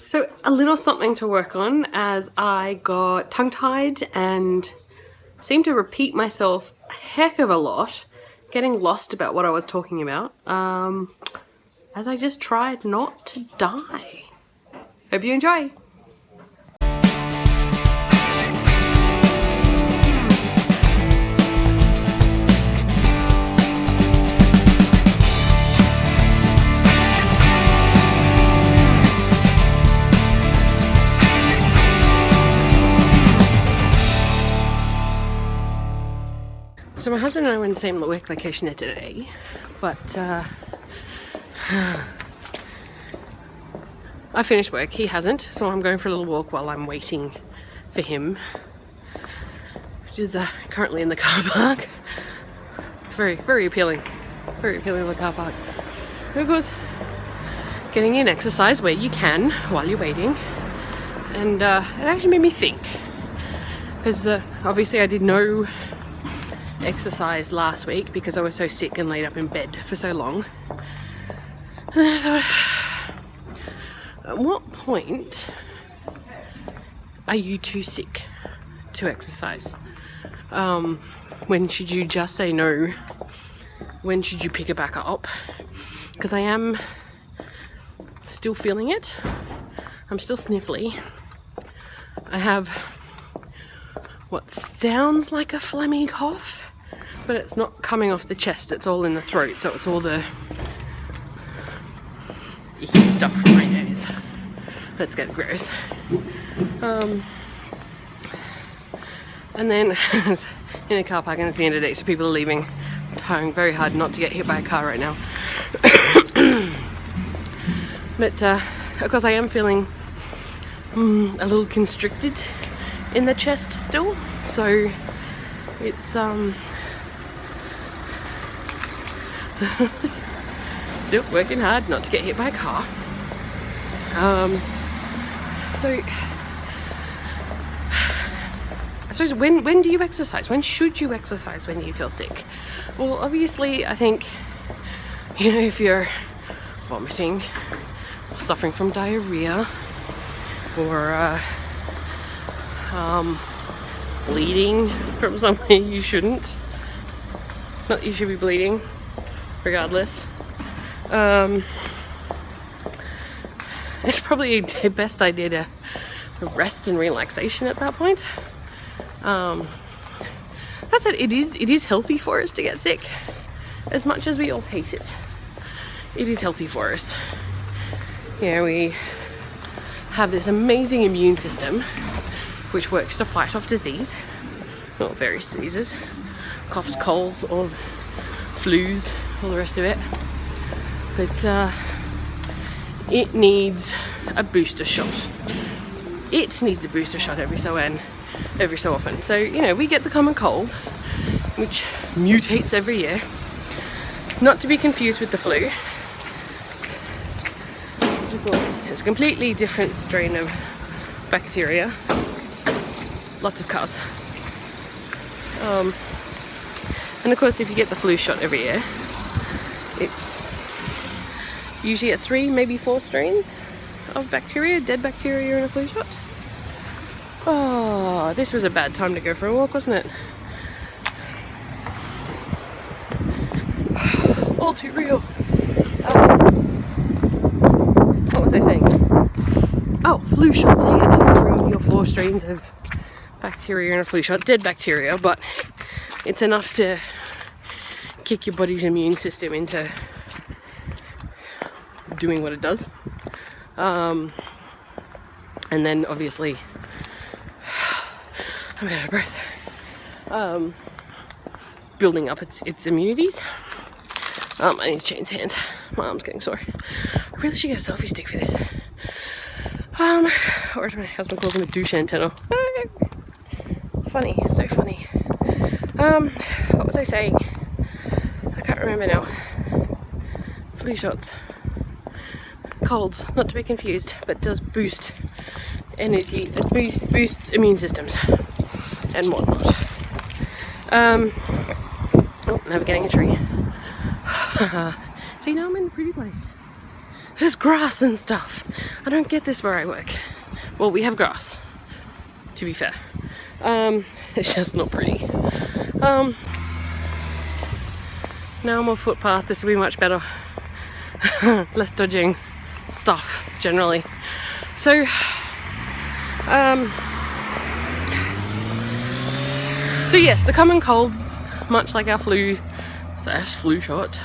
So a little something to work on, as I got tongue-tied and seemed to repeat myself a heck of a lot, getting lost about what I was talking about, as I just tried not to die. Hope you enjoy. So my husband and I were in the same work location today, but I finished work, he hasn't, so I'm going for a little walk while I'm waiting for him, which is currently in the car park. It's very appealing, in the car park. And of course, getting in exercise where you can while you're waiting, and it actually made me think, because obviously I did no exercise last week because I was so sick and laid up in bed for so long. And then I thought, at what point are you too sick to exercise? When should you just say no? When should you pick it back up? Because I am still feeling it. I'm still sniffly. I have what sounds like a phlegmy cough, but it's not coming off the chest, it's all in the throat, so it's all the icky stuff from my nose. Let's get gross. And then it's in a car park and it's the end of the day, so people are leaving. I'm trying very hard not to get hit by a car right now. But of course I am feeling a little constricted in the chest still, so it's still working hard not to get hit by a car. So I suppose when do you exercise? When should you exercise when you feel sick? Well, obviously I think, you know, if you're vomiting or suffering from diarrhea or bleeding from somewhere you shouldn't. Not that you should be bleeding, regardless. It's probably the best idea to rest and relaxation at that point. That said, it is healthy for us to get sick, as much as we all hate it. It is healthy for us. You know, we have this amazing immune system which works to fight off disease, well, various diseases, coughs, colds, all flus, all the rest of it. But it needs a booster shot. It needs a booster shot every so often. So, you know, we get the common cold, which mutates every year, not to be confused with the flu, which of course is a completely different strain of bacteria. Lots of cars. And of course, if you get the flu shot every year, it's usually at 3, maybe 4 strains of bacteria, dead bacteria in a flu shot. Oh, this was a bad time to go for a walk, wasn't it? All too real. What was I saying? Oh, flu shots. So you get like 3 or 4 strains of bacteria in a flu shot, dead bacteria, but it's enough to kick your body's immune system into doing what it does. And then obviously I'm out of breath. Building up its immunities. I need to change hands. My arm's getting sore. I really should get a selfie stick for this. Or as my husband calls him, a douche antenna. Funny, so funny. What was I saying? I can't remember now. Flu shots. Colds, not to be confused, but does boost energy, it boosts immune systems and whatnot. Oh, never getting a tree. So you know I'm in a pretty place. there's grass and stuff. I don't get this where I work. Well, we have grass, to be fair. It's just not pretty. Now I'm on footpath. This will be much better. Less dodging stuff generally. So yes, the common cold, much like our flu shot.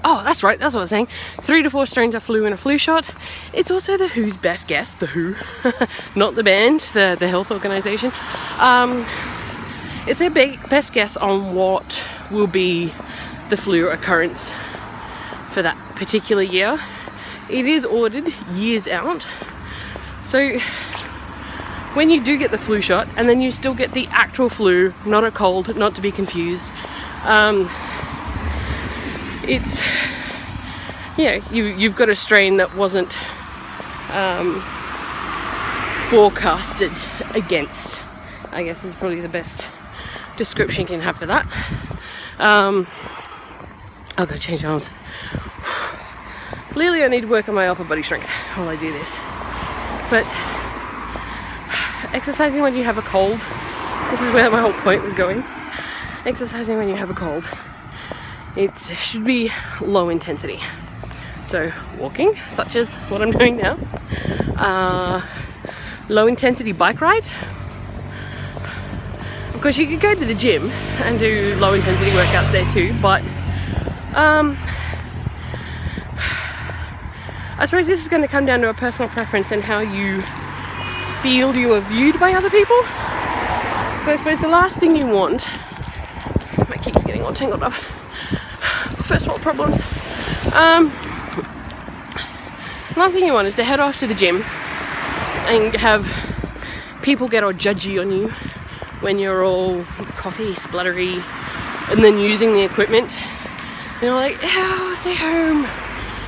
Oh, that's right, that's what I was saying. 3 to 4 strains of flu in a flu shot. It's also the WHO's best guess, the WHO, not the band, the health organization. It's their best guess on what will be the flu occurrence for that particular year. It is ordered years out. So when you do get the flu shot and then you still get the actual flu, not a cold, not to be confused, it's, you've got a strain that wasn't forecasted against, I guess is probably the best description you can have for that. I'll go change arms. Clearly I need to work on my upper body strength while I do this. But exercising when you have a cold, this is where my whole point was going. Exercising when you have a cold, it should be low intensity. So walking, such as what I'm doing now, low intensity bike ride. Of course you could go to the gym and do low intensity workouts there too, but I suppose this is going to come down to a personal preference and how you feel you are viewed by other people. So I suppose the last thing you want, my key's getting all tangled up, first world problems. Last thing you want is to head off to the gym and have people get all judgy on you when you're all coughy, spluttery, and then using the equipment. You know, like, oh, stay home.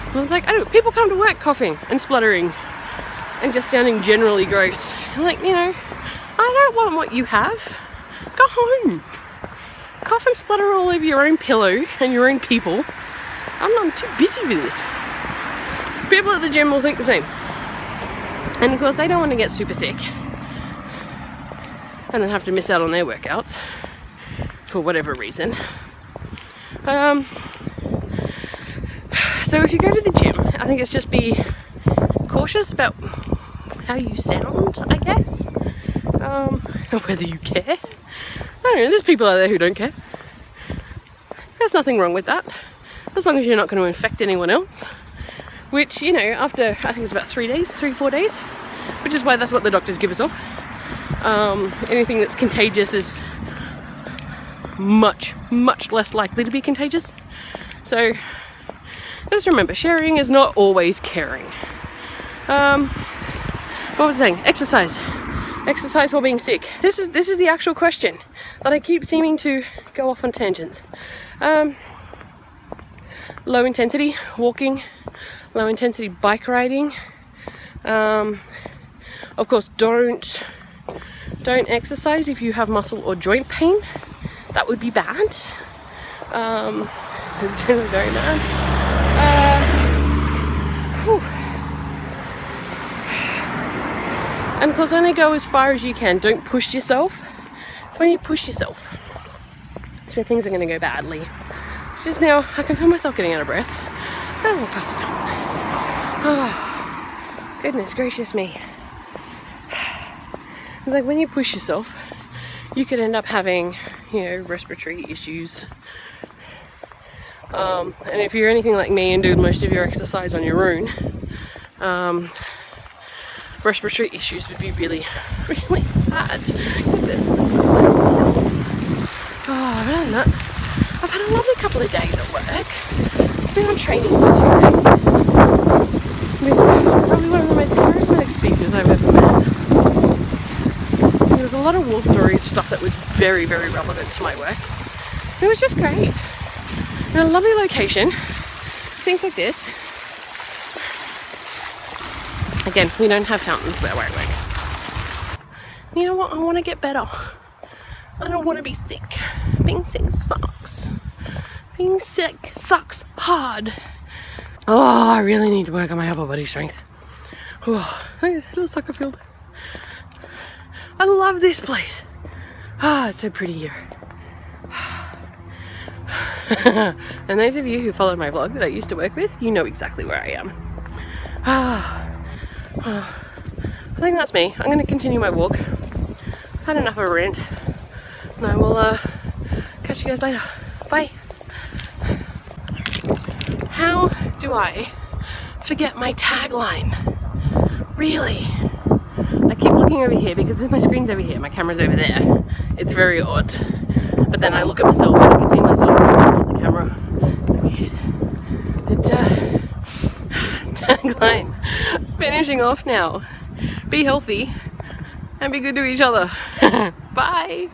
And I was like, people come to work coughing and spluttering and just sounding generally gross. I'm like, I don't want what you have. Go home. Cough and splutter all over your own pillow and your own people. I'm too busy for this. People at the gym will think the same. And of course, they don't want to get super sick and then have to miss out on their workouts for whatever reason. So if you go to the gym, I think it's just be cautious about how you sound, I guess. Whether you care. I don't know, there's people out there who don't care. There's nothing wrong with that, as long as you're not going to infect anyone else. Which, after, I think it's about 3 to 4 days, which is why that's what the doctors give us off. Anything that's contagious is much, much less likely to be contagious. So just remember, sharing is not always caring. What was I saying? Exercise while being sick. This is the actual question that I keep seeming to go off on tangents. Low intensity walking, low intensity bike riding. Of course, don't exercise if you have muscle or joint pain. That would be bad. Very bad. And of course, only go as far as you can. Don't push yourself. It's when you push yourself, it's where things are going to go badly. It's just now, I can feel myself getting out of breath. I don't walk past the fountain. Oh, goodness gracious me. It's like when you push yourself, you could end up having, respiratory issues. And if you're anything like me and do most of your exercise on your own, respiratory issues would be really, really bad. Oh, other than that, I've had a lovely couple of days at work. I've been on training for 2 days. With probably one of the most charismatic speakers I've ever met. There was a lot of war stories, stuff that was very, very relevant to my work. It was just great. In a lovely location, things like this. Again, we don't have fountains where I work. You know what? I want to get better. I don't want to be sick. Being sick sucks. Being sick sucks hard. Oh, I really need to work on my upper body strength. Oh, look at this little soccer field. I love this place. Ah, it's so pretty here. And those of you who follow my vlog that I used to work with, you know exactly where I am. I think that's me. I'm going to continue my walk. I've had enough of a rant. And I will catch you guys later. Bye. How do I forget my tagline? Really? I keep looking over here because my screen's over here, my camera's over there. It's very odd. But then I look at myself and I can see myself on the camera. It's weird. But tagline. Finishing off now. Be healthy and be good to each other. Bye.